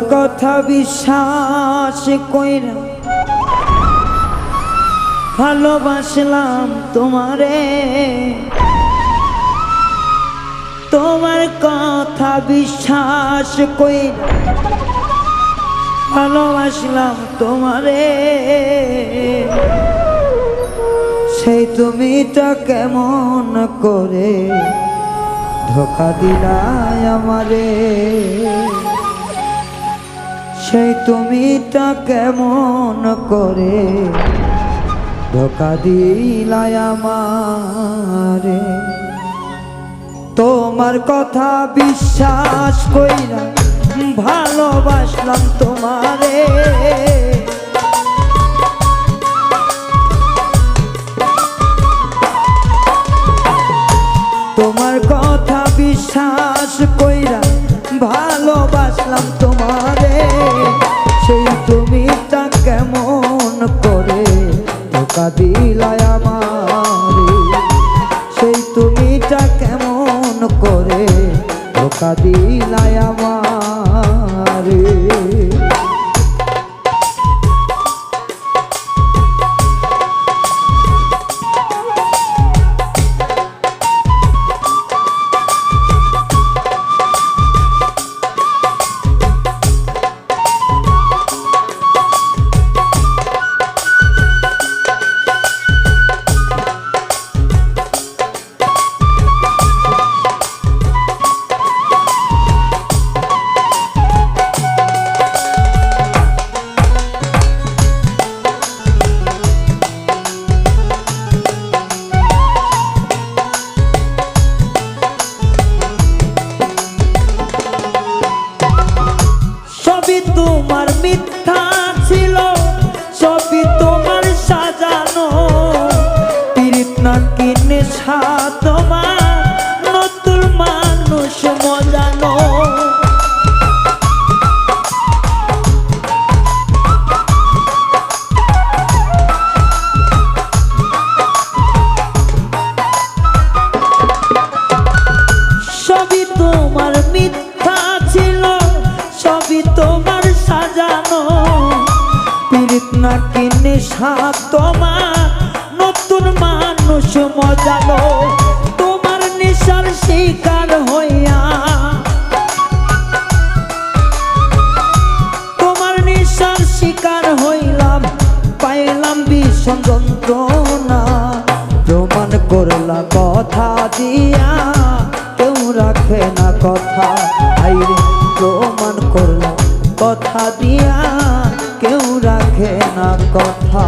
কথা বিশ্বাস কইরা ভালোবাসলাম তোমারে, তোমার কথা বিশ্বাস কইরা ভালোবাসলাম তোমারে। সেই তুমিটা কেমন করে ধোঁকা দিলাই আমারে, সেই তুমিটা কেমন করে ধোঁকা দিলাই আমারে। তোমার কথা বিশ্বাস কইরা ভালোবাসলাম তোমারে, তোমার কথা বিশ্বাস কইরা ভালোবাসলাম তোমারে। সেই তুমিটা কেমন করে ধোঁকা দিলাই আমারে, সেই তুমিটা কেমন করে ধোঁকা দিলাই আমারে। তোমার মিথ্যা ছিল, সবই তোমার সাজানো, পীড়িত না কিনে তোমার নতুন মানুষ মজানো। সবই তোমার মিথ্যা ছিল, সবই তোমার সাজানো, পীড়িত না কিনে তোমার নতুন মানুষ মজালো। তোমার নেশার শিকার হইয়া, তোমার নেশার শিকার হইলাম, পাইলাম ভীষণ যন্ত্রণা। প্রমাণ করলা কথা দিয়া কেউ রাখে না কথা, আইরে প্রমাণ করলা কথা দিয়া কেউ রাখে না কথা।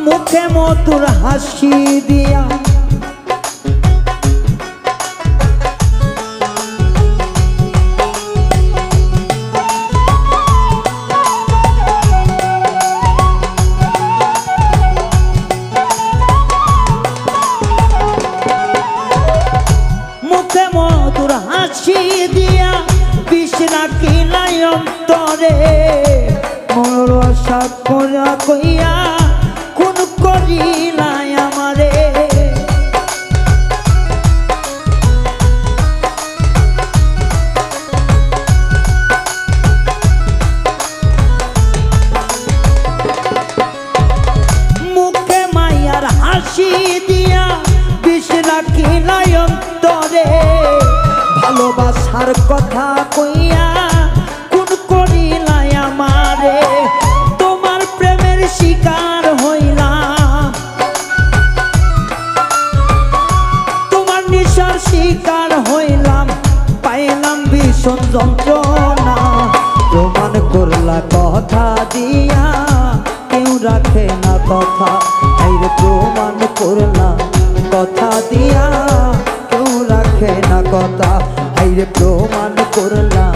মুখে মধুর হাসি দিয়া মুখে মধুর হাসি দিয়া বিষ রাখিলাই অন্তরে, মনোর আশা করা কইয়া কোন করিলাই আমারে। মুখে মায়ার হাসি দিয়া বিষ রাখিলাই অন্তরে, ভালোবাসার কথা কইয়া কোন করিলাই আমারে। তোমার প্রেমের যন্ত্রণা প্রমাণ করলা কথা দিয়া কেউ রাখে না কথা আইরে প্রমাণ করলা কথা দিয়া কেউ রাখে না কথা আইরে প্রমাণ করলা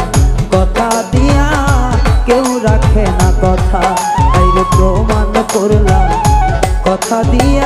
কথা দিয়া কেউ রাখে না কথা আইরে প্রমাণ করলা কথা দিয়া